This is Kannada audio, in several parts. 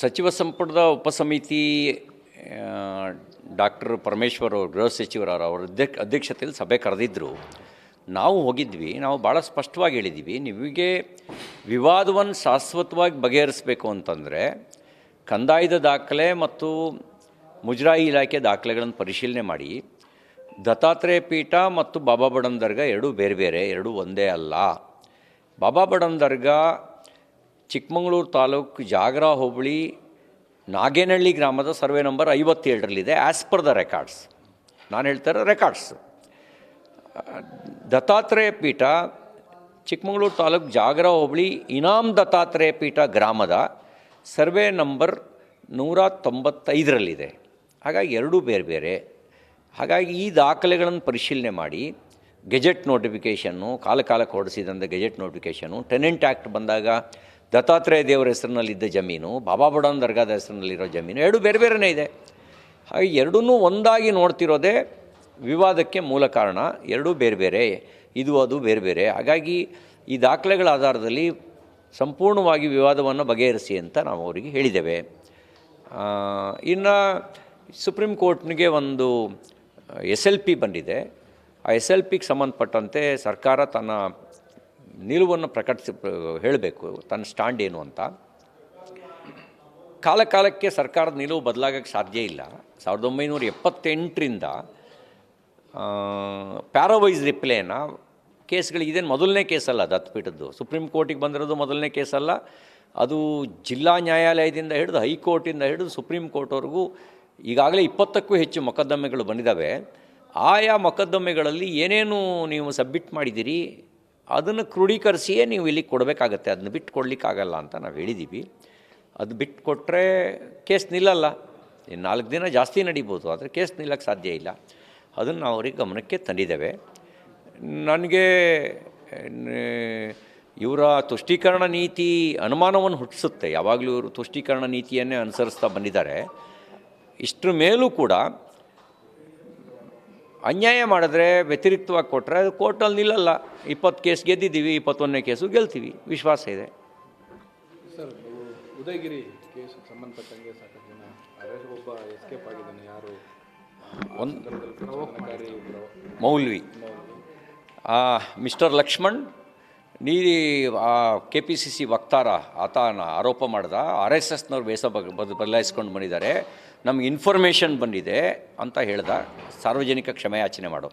ಸಚಿವ ಸಂಪುಟದ ಉಪಸಮಿತಿ ಡಾಕ್ಟರ್ ಪರಮೇಶ್ವರ್ ಅವರು ಗೃಹ ಸಚಿವರ ಅವರ ಅಧ್ಯಕ್ಷತೆಯಲ್ಲಿ ಸಭೆ ಕರೆದಿದ್ದರು. ನಾವು ಹೋಗಿದ್ವಿ. ನಾವು ಭಾಳ ಸ್ಪಷ್ಟವಾಗಿ ಹೇಳಿದ್ದೀವಿ, ನಿಮಗೆ ವಿವಾದವನ್ನು ಶಾಶ್ವತವಾಗಿ ಬಗೆಹರಿಸಬೇಕು ಅಂತಂದರೆ ಕಂದಾಯದ ದಾಖಲೆ ಮತ್ತು ಮುಜರಾಯಿ ಇಲಾಖೆ ದಾಖಲೆಗಳನ್ನು ಪರಿಶೀಲನೆ ಮಾಡಿ. ದತ್ತಾತ್ರೇಯ ಪೀಠ ಮತ್ತು ಬಾಬಾ ಬಡನ್ ದರ್ಗಾ ಎರಡೂ ಬೇರೆ ಬೇರೆ, ಎರಡೂ ಒಂದೇ ಅಲ್ಲ. ಬಾಬಾ ಬಡನ್ ದರ್ಗಾ ಚಿಕ್ಕಮಗಳೂರು ತಾಲೂಕು ಜಾಗರ ಹೋಬಳಿ ನಾಗೇನಹಳ್ಳಿ ಗ್ರಾಮದ ಸರ್ವೆ ನಂಬರ್ 57ರಲ್ಲಿದೆ, ಆ್ಯಸ್ ಪರ್ ದ ರೆಕಾರ್ಡ್ಸ್. ನಾನು ಹೇಳ್ತಾರೆ ರೆಕಾರ್ಡ್ಸ್. ದತ್ತಾತ್ರೇಯ ಪೀಠ ಚಿಕ್ಕಮಗಳೂರು ತಾಲೂಕು ಜಾಗರ ಹೋಬಳಿ ಇನಾಮ್ ದತ್ತಾತ್ರೇಯ ಪೀಠ ಗ್ರಾಮದ ಸರ್ವೆ ನಂಬರ್ 195ರಲ್ಲಿದೆ. ಹಾಗಾಗಿ ಎರಡೂ ಬೇರೆ ಬೇರೆ. ಹಾಗಾಗಿ ಈ ದಾಖಲೆಗಳನ್ನು ಪರಿಶೀಲನೆ ಮಾಡಿ ಗೆಜೆಟ್ ನೋಟಿಫಿಕೇಷನ್ನು, ಕಾಲಕ್ಕೆ ಹೊರಡಿಸಿದಂಥ ಗೆಜೆಟ್ ನೋಟಿಫಿಕೇಷನು, ಟೆನೆಂಟ್ ಆ್ಯಕ್ಟ್ ಬಂದಾಗ ದತ್ತಾತ್ರೇಯ ದೇವರ ಹೆಸರಿನಲ್ಲಿದ್ದ ಜಮೀನು, ಬಾಬಾ ಬಡನ್ ದರ್ಗಾದ ಹೆಸರಿನಲ್ಲಿರೋ ಜಮೀನು ಎರಡೂ ಬೇರೆ ಬೇರೆಯೇ ಇದೆ. ಹಾಗೆ ಎರಡೂ ಒಂದಾಗಿ ನೋಡ್ತಿರೋದೇ ವಿವಾದಕ್ಕೆ ಮೂಲ ಕಾರಣ. ಎರಡೂ ಬೇರೆ ಬೇರೆ, ಇದು ಅದು ಬೇರೆ ಬೇರೆ. ಹಾಗಾಗಿ ಈ ದಾಖಲೆಗಳ ಆಧಾರದಲ್ಲಿ ಸಂಪೂರ್ಣವಾಗಿ ವಿವಾದವನ್ನು ಬಗೆಹರಿಸಿ ಅಂತ ನಾವು ಅವರಿಗೆ ಹೇಳಿದ್ದೇವೆ. ಇನ್ನು ಸುಪ್ರೀಂ ಕೋರ್ಟ್ನಿಗೆ ಒಂದು SLP ಬಂದಿದೆ. ಆ SLPಗೆ ಸಂಬಂಧಪಟ್ಟಂತೆ ಸರ್ಕಾರ ತನ್ನ ನಿಲುವನ್ನು ಹೇಳಬೇಕು, ತನ್ನ ಸ್ಟ್ಯಾಂಡ್ ಏನು ಅಂತ. ಕಾಲಕ್ಕೆ ಸರ್ಕಾರದ ನಿಲುವು ಬದಲಾಗೋಕ್ಕೆ ಸಾಧ್ಯ ಇಲ್ಲ. 1978ರಿಂದ ಪ್ಯಾರಾವೈಸ್ ರಿಪ್ಲೇನ ಕೇಸ್ಗಳು ಇದೇನು ಮೊದಲನೇ ಕೇಸಲ್ಲ. ದತ್ತಪೀಠದ್ದು ಸುಪ್ರೀಂ ಕೋರ್ಟಿಗೆ ಬಂದಿರೋದು ಮೊದಲನೇ ಕೇಸಲ್ಲ. ಅದು ಜಿಲ್ಲಾ ನ್ಯಾಯಾಲಯದಿಂದ ಹಿಡಿದು ಹೈಕೋರ್ಟಿಂದ ಹಿಡಿದು ಸುಪ್ರೀಂ ಕೋರ್ಟ್ವರೆಗೂ ಈಗಾಗಲೇ 20ಕ್ಕೂ ಹೆಚ್ಚು ಮೊಕದ್ದಮೆಗಳು ಬಂದಿದ್ದಾವೆ. ಆಯಾ ಮೊಕದ್ದಮೆಗಳಲ್ಲಿ ಏನೇನು ನೀವು ಸಬ್ಮಿಟ್ ಮಾಡಿದ್ದೀರಿ ಅದನ್ನು ಕ್ರೋಢೀಕರಿಸಿಯೇ ನೀವು ಇಲ್ಲಿಗೆ ಕೊಡಬೇಕಾಗತ್ತೆ. ಅದನ್ನ ಬಿಟ್ಟು ಕೊಡಲಿಕ್ಕಾಗಲ್ಲ ಅಂತ ನಾವು ಹೇಳಿದ್ದೀವಿ. ಅದು ಬಿಟ್ಟು ಕೊಟ್ಟರೆ ಕೇಸ್ ನಿಲ್ಲಲ್ಲ. 4 ದಿನ ಜಾಸ್ತಿ ನಡೀಬೋದು, ಆದರೆ ಕೇಸ್ ನಿಲ್ಲಕ್ಕೆ ಸಾಧ್ಯ ಇಲ್ಲ. ಅದನ್ನು ನಾವು ಅವ್ರಿಗೆ ಗಮನಕ್ಕೆ ತಂದಿದ್ದೇವೆ. ನನಗೆ ಇವರ ತುಷ್ಟೀಕರಣ ನೀತಿ ಅನುಮಾನವನ್ನು ಹುಟ್ಟಿಸುತ್ತೆ. ಯಾವಾಗಲೂ ಇವರು ತುಷ್ಟೀಕರಣ ನೀತಿಯನ್ನೇ ಅನುಸರಿಸ್ತಾ ಬಂದಿದ್ದಾರೆ. ಇಷ್ಟರ ಮೇಲೂ ಕೂಡ ಅನ್ಯಾಯ ಮಾಡಿದ್ರೆ ವ್ಯತಿರಿಕ್ತವಾಗಿ ಕೊಟ್ಟರೆ ಅದು ಕೋರ್ಟಲ್ಲಿ ನಿಲ್ಲಲ್ಲ. 20 ಕೇಸ್ ಗೆದ್ದಿದ್ದೀವಿ, 21ನೇ ಕೇಸು ಗೆಲ್ತೀವಿ, ವಿಶ್ವಾಸ ಇದೆ. ಸರ್, ಉದಯಗಿರಿ ಕೇಸ್ ಸಂಬಂಧಪಟ್ಟಂಗೆ ಸಾಕಷ್ಟು ಜನ ಒಬ್ಬ ಎಸ್ಕೇಪ್ ಆಗಿದ್ದಾನೆ. ಯಾರು ಮೌಲ್ವಿ ಮಿಸ್ಟರ್ ಲಕ್ಷ್ಮಣ್ KPCC ವಕ್ತಾರ ಆತನ ಆರೋಪ ಮಾಡ್ದ. RSSನವ್ರು ವೇಷ ಬದಲಾಯಿಸ್ಕೊಂಡು ಬಂದಿದ್ದಾರೆ, ನಮ್ಗೆ ಇನ್ಫಾರ್ಮೇಷನ್ ಬಂದಿದೆ ಅಂತ ಹೇಳ್ದ. ಸಾರ್ವಜನಿಕ ಕ್ಷಮೆಯಾಚನೆ ಮಾಡು.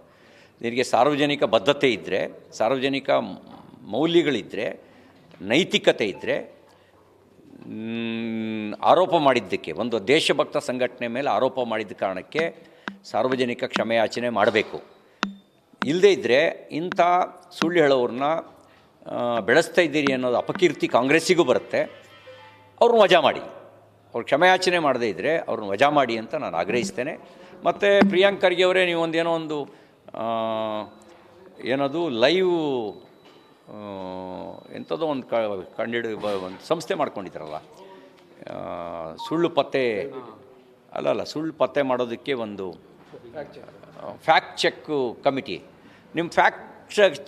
ನಿನಗೆ ಸಾರ್ವಜನಿಕ ಬದ್ಧತೆ ಇದ್ದರೆ, ಸಾರ್ವಜನಿಕ ಮೌಲ್ಯಗಳಿದ್ದರೆ, ನೈತಿಕತೆ ಇದ್ದರೆ, ಆರೋಪ ಮಾಡಿದ್ದಕ್ಕೆ ಒಂದು ದೇಶಭಕ್ತ ಸಂಘಟನೆ ಮೇಲೆ ಆರೋಪ ಮಾಡಿದ್ದ ಕಾರಣಕ್ಕೆ ಸಾರ್ವಜನಿಕ ಕ್ಷಮೆಯಾಚನೆ ಮಾಡಬೇಕು. ಇಲ್ಲದೇ ಇದ್ದರೆ ಇಂಥ ಸುಳ್ಳು ಹೇಳೋರನ್ನ ಬೆಳೆಸ್ತಾ ಇದ್ದೀರಿ ಅನ್ನೋದು ಅಪಕೀರ್ತಿ ಕಾಂಗ್ರೆಸ್ಸಿಗೂ ಬರುತ್ತೆ. ಅವ್ರನ್ನ ವಜಾ ಮಾಡಿ, ಅವ್ರು ಕ್ಷಮೆಯಾಚನೆ ಮಾಡದೇ ಇದ್ದರೆ ಅವ್ರನ್ನ ವಜಾ ಮಾಡಿ ಅಂತ ನಾನು ಆಗ್ರಹಿಸ್ತೇನೆ. ಮತ್ತು ಪ್ರಿಯಾಂಕ್ ಖರ್ಗೆ ಅವರೇ, ನೀವು ಒಂದು ಏನದು ಲೈವ್ ಎಂಥದೋ ಒಂದು ಒಂದು ಸಂಸ್ಥೆ ಮಾಡ್ಕೊಂಡಿದ್ದಾರಲ್ಲ, ಸುಳ್ಳು ಪತ್ತೆ ಸುಳ್ಳು ಪತ್ತೆ ಮಾಡೋದಕ್ಕೆ ಒಂದು ಫ್ಯಾಕ್ಟ್ ಚೆಕ್ ಕಮಿಟಿ. ನಿಮ್ಮ ಫ್ಯಾಕ್ಟ್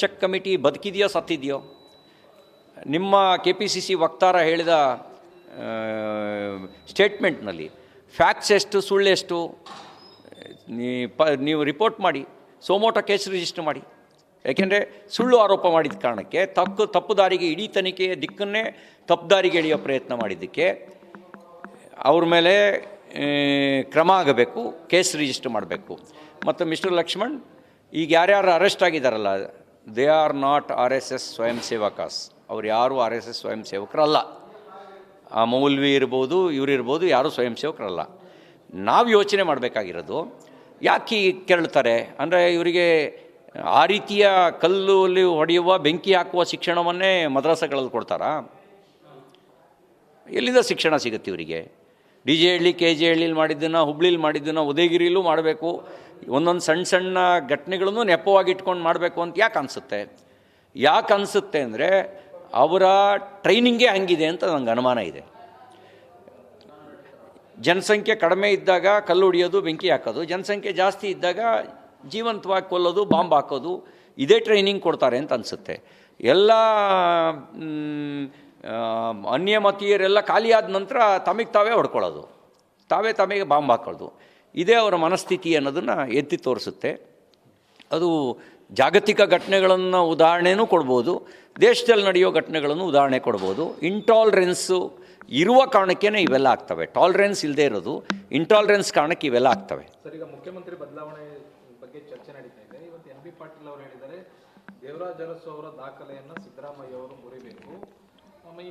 ಚೆಕ್ ಕಮಿಟಿ ಬದುಕಿದೆಯೋ ಸತ್ತಿದೆಯೋ? ನಿಮ್ಮ KPCC ವಕ್ತಾರ ಹೇಳಿದ ಸ್ಟೇಟ್ಮೆಂಟ್ನಲ್ಲಿ ಫ್ಯಾಕ್ಟ್ಸ್ ಎಷ್ಟು, ಸುಳ್ಳೆಷ್ಟು ನೀವು ರಿಪೋರ್ಟ್ ಮಾಡಿ, ಸೋಮೋಟೋ ಕೇಸ್ ರಿಜಿಸ್ಟರ್ ಮಾಡಿ. ಯಾಕೆಂದರೆ ಸುಳ್ಳು ಆರೋಪ ಮಾಡಿದ ಕಾರಣಕ್ಕೆ ತಪ್ಪು ದಾರಿಗೆ, ಇಡೀ ತನಿಖೆಯ ದಿಕ್ಕನ್ನೇ ತಪ್ಪು ದಾರಿಗೆ ಎಳೆಯೋ ಪ್ರಯತ್ನ ಮಾಡಿದ್ದಕ್ಕೆ ಅವ್ರ ಮೇಲೆ ಕ್ರಮ ಆಗಬೇಕು, ಕೇಸ್ ರಿಜಿಸ್ಟರ್ ಮಾಡಬೇಕು. ಮತ್ತು ಮಿಸ್ಟರ್ ಲಕ್ಷ್ಮಣ್, ಈಗ ಯಾರ್ಯಾರು ಅರೆಸ್ಟ್ ಆಗಿದ್ದಾರಲ್ಲ, they are not RSS swayam ಸೇವಕಾಸ್. ಅವ್ರು ಯಾರೂ RSS ಸ್ವಯಂ ಸೇವಕರಲ್ಲ. ಆ ಮೌಲ್ವಿ ಇರ್ಬೋದು, ಇವರಿರ್ಬೋದು, ಯಾರೂ ಸ್ವಯಂ ಸೇವಕರಲ್ಲ. ನಾವು ಯೋಚನೆ ಮಾಡಬೇಕಾಗಿರೋದು, ಯಾಕೆ ಕೆರಳ್ತಾರೆ ಅಂದರೆ, ಇವರಿಗೆ ಆ ರೀತಿಯ ಕಲ್ಲಲ್ಲಿ ಹೊಡೆಯುವ, ಬೆಂಕಿ ಹಾಕುವ ಶಿಕ್ಷಣವನ್ನೇ ಮದ್ರಸಾಗಳಲ್ಲಿ ಕೊಡ್ತಾರಾ? ಎಲ್ಲಿಂದ ಶಿಕ್ಷಣ ಸಿಗುತ್ತೆ ಇವರಿಗೆ? DJ ಹಳ್ಳಿ, KJ ಹಳ್ಳಿಲಿ ಮಾಡಿದ್ದನ್ನು, ಹುಬ್ಳಿಲಿ ಮಾಡಿದ್ದನ್ನು ಉದಯಗಿರಿಲೂ ಮಾಡಬೇಕು. ಒಂದೊಂದು ಸಣ್ಣ ಘಟನೆಗಳನ್ನು ನೆಪವಾಗಿ ಇಟ್ಕೊಂಡು ಮಾಡಬೇಕು ಅಂತ ಯಾಕೆ ಅನಿಸುತ್ತೆ ಅಂದರೆ, ಅವರ ಟ್ರೈನಿಂಗೇ ಹಂಗಿದೆ ಅಂತ ನನಗೆ ಅನುಮಾನ ಇದೆ. ಜನಸಂಖ್ಯೆ ಕಡಿಮೆ ಇದ್ದಾಗ ಕಲ್ಲು ಹೊಡಿಯೋದು, ಬೆಂಕಿ ಹಾಕೋದು, ಜನಸಂಖ್ಯೆ ಜಾಸ್ತಿ ಇದ್ದಾಗ ಜೀವಂತವಾಗಿ ಕೊಲ್ಲೋದು, ಬಾಂಬ್ ಹಾಕೋದು, ಇದೇ ಟ್ರೈನಿಂಗ್ ಕೊಡ್ತಾರೆ ಅಂತ ಅನಿಸುತ್ತೆ. ಎಲ್ಲ ಅನ್ಯಮತೀಯರೆಲ್ಲ ಖಾಲಿಯಾದ ನಂತರ ತಮಗೆ ತಾವೇ ಹೊಡ್ಕೊಳ್ಳೋದು, ತಮಗೆ ಬಾಂಬ್ ಹಾಕೊಳ್ಳೋದು. ಇದೇ ಅವರ ಮನಸ್ಥಿತಿ ಅನ್ನೋದನ್ನು ಎತ್ತಿ ತೋರಿಸುತ್ತೆ. ಅದು ಜಾಗತಿಕ ಘಟನೆಗಳನ್ನು ಉದಾಹರಣೆನೂ ಕೊಡ್ಬೋದು, ದೇಶದಲ್ಲಿ ನಡೆಯೋ ಘಟನೆಗಳನ್ನು ಉದಾಹರಣೆ ಕೊಡ್ಬೋದು. ಇಂಟಾಲರೆನ್ಸು ಇರುವ ಕಾರಣಕ್ಕೇ ಇವೆಲ್ಲ ಆಗ್ತವೆ. ಟಾಲರೆನ್ಸ್ ಇಲ್ಲದೆ ಇರೋದು, ಇಂಟಾಲರೆನ್ಸ್ ಕಾರಣಕ್ಕೆ ಇವೆಲ್ಲ ಆಗ್ತವೆ. ಸರ್, ಈಗ ಮುಖ್ಯಮಂತ್ರಿ ಬದಲಾವಣೆ ಬಗ್ಗೆ ಚರ್ಚೆ ನಡೀತಾ ಇದೆ. ಇವತ್ತು ಎನ್ ಬಿ ಪಾಟೀಲ್ ಅವರು ಹೇಳಿದ್ದಾರೆ, ದೇವರಾಜ ಅರಸು ಅವರ ದಾಖಲೆಯನ್ನು ಸಿದ್ದರಾಮಯ್ಯ ಅವರು ಮುರಿಬೇಕು,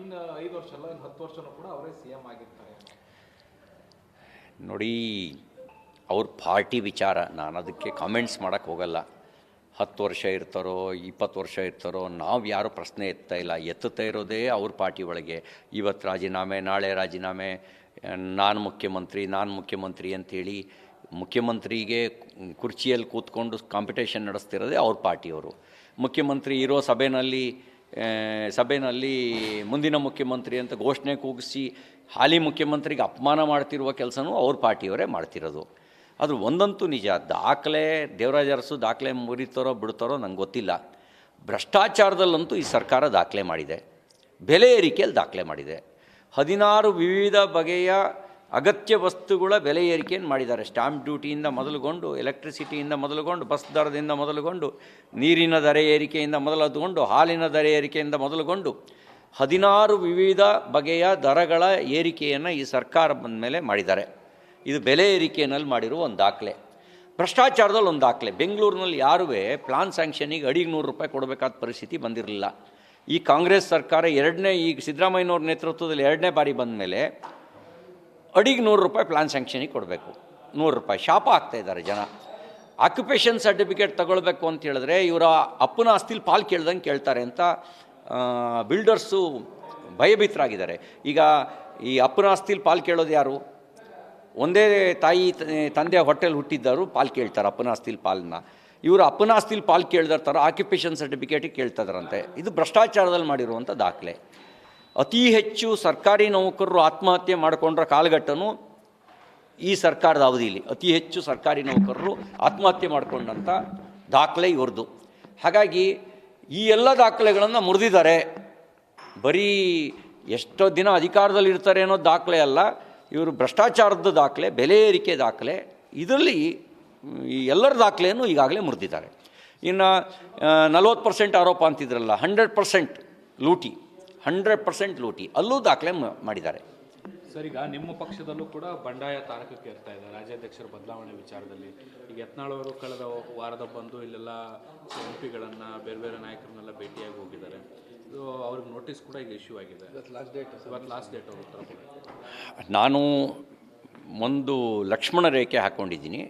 ಇನ್ನು 5 ವರ್ಷ ಅಲ್ಲ, ಇನ್ನು 10 ವರ್ಷನೂ ಕೂಡ ಅವರೇ CM ಆಗಿರ್ತಾರೆ. ನೋಡಿ, ಅವ್ರ ಪಾರ್ಟಿ ವಿಚಾರ, ನಾನು ಅದಕ್ಕೆ ಕಾಮೆಂಟ್ಸ್ ಮಾಡೋಕ್ಕೆ ಹೋಗಲ್ಲ. 10 ವರ್ಷ ಇರ್ತಾರೋ 20 ವರ್ಷ ಇರ್ತಾರೋ ನಾವು ಯಾರು ಪ್ರಶ್ನೆ ಎತ್ತಾ ಇಲ್ಲ. ಎತ್ತುತ್ತಾ ಇರೋದೇ ಅವ್ರ ಪಾರ್ಟಿ ಒಳಗೆ. ಇವತ್ತು ರಾಜೀನಾಮೆ, ನಾಳೆ ರಾಜೀನಾಮೆ, ನಾನು ಮುಖ್ಯಮಂತ್ರಿ ಅಂಥೇಳಿ ಮುಖ್ಯಮಂತ್ರಿಗೆ ಕುರ್ಚಿಯಲ್ಲಿ ಕೂತ್ಕೊಂಡು ಕಾಂಪಿಟೇಷನ್ ನಡೆಸ್ತಿರೋದೇ ಅವ್ರ ಪಾರ್ಟಿಯವರು. ಮುಖ್ಯಮಂತ್ರಿ ಇರೋ ಸಭೆಯಲ್ಲಿ ಮುಂದಿನ ಮುಖ್ಯಮಂತ್ರಿ ಅಂತ ಘೋಷಣೆ ಕೂಗಿಸಿ ಹಾಲಿ ಮುಖ್ಯಮಂತ್ರಿಗೆ ಅಪಮಾನ ಮಾಡ್ತಿರುವ ಕೆಲಸನೂ ಅವ್ರ ಪಾರ್ಟಿಯವರೇ ಮಾಡ್ತಿರೋದು. ಅದು ಒಂದಂತೂ ನಿಜ, ದಾಖಲೆ ದೇವರಾಜ ಅರಸು ದಾಖಲೆ ಮುರಿತಾರೋ ಬಿಡ್ತಾರೋ ನಂಗೆ ಗೊತ್ತಿಲ್ಲ. ಭ್ರಷ್ಟಾಚಾರದಲ್ಲಂತೂ ಈ ಸರ್ಕಾರ ದಾಖಲೆ ಮಾಡಿದೆ, ಬೆಲೆ ಏರಿಕೆಯಲ್ಲಿ ದಾಖಲೆ ಮಾಡಿದೆ. 16 ವಿವಿಧ ಬಗೆಯ ಅಗತ್ಯ ವಸ್ತುಗಳ ಬೆಲೆ ಏರಿಕೆಯನ್ನು ಮಾಡಿದ್ದಾರೆ. ಸ್ಟಾಂಪ್ ಡ್ಯೂಟಿಯಿಂದ ಮೊದಲುಗೊಂಡು, ಎಲೆಕ್ಟ್ರಿಸಿಟಿಯಿಂದ ಮೊದಲುಗೊಂಡು, ಬಸ್ ದರದಿಂದ ಮೊದಲುಗೊಂಡು, ನೀರಿನ ದರ ಏರಿಕೆಯಿಂದ ಮೊದಲುಗೊಂಡು, ಹಾಲಿನ ದರ ಏರಿಕೆಯಿಂದ ಮೊದಲುಗೊಂಡು 16 ವಿವಿಧ ಬಗೆಯ ದರಗಳ ಏರಿಕೆಯನ್ನು ಈ ಸರ್ಕಾರ ಬಂದ ಮೇಲೆ ಮಾಡಿದ್ದಾರೆ. ಇದು ಬೆಲೆ ಏರಿಕೆಯಲ್ಲಿ ಮಾಡಿರುವ ಒಂದು ದಾಖಲೆ. ಭ್ರಷ್ಟಾಚಾರದಲ್ಲಿ ಒಂದು ದಾಖಲೆ. ಬೆಂಗಳೂರಿನಲ್ಲಿ ಯಾರೂ ಪ್ಲಾನ್ ಸ್ಯಾಂಕ್ಷನಿಗೆ ಅಡಿಗೆ ₹100 ಕೊಡಬೇಕಾದ ಪರಿಸ್ಥಿತಿ ಬಂದಿರಲಿಲ್ಲ. ಈ ಕಾಂಗ್ರೆಸ್ ಸರ್ಕಾರ ಈಗ ಸಿದ್ದರಾಮಯ್ಯನವ್ರ ನೇತೃತ್ವದಲ್ಲಿ 2ನೇ ಬಾರಿ ಬಂದ ಮೇಲೆ ಅಡಿಗೆ ₹100 ಪ್ಲಾನ್ ಸ್ಯಾಂಕ್ಷನಿಗೆ ಕೊಡಬೇಕು. ₹100 ಶಾಪ ಆಗ್ತಾಯಿದ್ದಾರೆ ಜನ. ಆಕ್ಯುಪೇಷನ್ ಸರ್ಟಿಫಿಕೇಟ್ ತಗೊಳ್ಬೇಕು ಅಂತ ಹೇಳಿದ್ರೆ ಇವರ ಅಪ್ಪನ ಆಸ್ತಿಲಿ ಪಾಲು ಕೇಳ್ದಂಗೆ ಕೇಳ್ತಾರೆ ಅಂತ ಬಿಲ್ಡರ್ಸು ಭಯಭೀತರಾಗಿದ್ದಾರೆ. ಈಗ ಈ ಅಪ್ಪನ ಆಸ್ತಿಲಿ ಪಾಲು ಕೇಳೋದು ಯಾರು? ಒಂದೇ ತಾಯಿ ತಂದೆ ಹೊಟ್ಟೆಲಿ ಹುಟ್ಟಿದ್ದರು ಪಾಲು ಕೇಳ್ತಾರೆ ಅಪ್ಪನ ಆಸ್ತಿಲಿ ಪಾಲನ್ನ. ಇವರು ಅಪ್ಪನ ಆಸ್ತಿಲಿ ಪಾಲು ಕೇಳ್ದಾರ ಥರ ಆಕ್ಯುಪೇಷನ್ ಸರ್ಟಿಫಿಕೇಟಿಗೆ ಕೇಳ್ತಿದಾರಂತೆ. ಇದು ಭ್ರಷ್ಟಾಚಾರದಲ್ಲಿ ಮಾಡಿರುವಂಥ ದಾಖಲೆ. ಅತಿ ಹೆಚ್ಚು ಸರ್ಕಾರಿ ನೌಕರರು ಆತ್ಮಹತ್ಯೆ ಮಾಡಿಕೊಂಡ್ರ ಕಾಲಘಟ್ಟನೂ ಈ ಸರ್ಕಾರದ ಅವಧಿಯಲ್ಲಿ ಅತಿ ಹೆಚ್ಚು ಸರ್ಕಾರಿ ನೌಕರರು ಆತ್ಮಹತ್ಯೆ ಮಾಡಿಕೊಂಡಂಥ ದಾಖಲೆ ಇವ್ರದ್ದು. ಹಾಗಾಗಿ ಈ ಎಲ್ಲ ದಾಖಲೆಗಳನ್ನು ಮುರಿದಿದ್ದಾರೆ. ಬರೀ ಎಷ್ಟೋ ದಿನ ಅಧಿಕಾರದಲ್ಲಿ ಇರ್ತಾರೆ ಅನ್ನೋ ದಾಖಲೆ ಅಲ್ಲ, ಇವರು ಭ್ರಷ್ಟಾಚಾರದ ದಾಖಲೆ, ಬೆಲೆ ಏರಿಕೆ ದಾಖಲೆ, ಇದರಲ್ಲಿ ಈ ಎಲ್ಲರ ದಾಖಲೆಯನ್ನು ಈಗಾಗಲೇ ಮುರಿದಿದ್ದಾರೆ. ಇನ್ನು 40% ಆರೋಪ ಅಂತಿದ್ರಲ್ಲ, 100% ಲೂಟಿ, 100% ಲೂಟಿ, ಅಲ್ಲೂ ದಾಖಲೆ ಮಾಡಿದ್ದಾರೆ. ಸರ್, ಈಗ ನಿಮ್ಮ ಪಕ್ಷದಲ್ಲೂ ಕೂಡ ಬಂಡಾಯ ತಾರಕಕ್ಕೆ ಇರ್ತಾ ಇದೆ ರಾಜ್ಯಾಧ್ಯಕ್ಷರ ಬದಲಾವಣೆ ವಿಚಾರದಲ್ಲಿ. ಈಗ ಯತ್ನಾಳ್ ಅವರು ಕಳೆದ ವಾರದ ಬಂದು ಇಲ್ಲೆಲ್ಲ MP ಗಳನ್ನು ಬೇರೆ ಬೇರೆ ನಾಯಕರನ್ನೆಲ್ಲ ಭೇಟಿಯಾಗಿ ಹೋಗಿದ್ದಾರೆ. ಇದು ಅವ್ರಿಗೆ ನೋಟಿಸ್ ಕೂಡ ಈಗ ಇಶ್ಯೂ ಆಗಿದೆ. ಇವತ್ತು ಲಾಸ್ಟ್ ಡೇಟ್ ಅವ್ರ ಉತ್ತರ ಕೊಡಿ. ನಾನು ಒಂದು ಲಕ್ಷ್ಮಣ ರೇಖೆ ಹಾಕ್ಕೊಂಡಿದ್ದೀನಿ.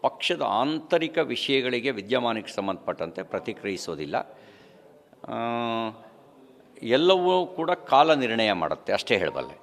ಪಕ್ಷದ ಆಂತರಿಕ ವಿಷಯಗಳಿಗೆ ವಿದ್ಯಮಾನಕ್ಕೆ ಸಂಬಂಧಪಟ್ಟಂತೆ ಪ್ರತಿಕ್ರಿಯಿಸೋದಿಲ್ಲ. ಎಲ್ಲವೂ ಕೂಡ ಕಾಲ ನಿರ್ಣಯ ಮಾಡುತ್ತೆ, ಅಷ್ಟೇ ಹೇಳಬಲ್ಲೆ.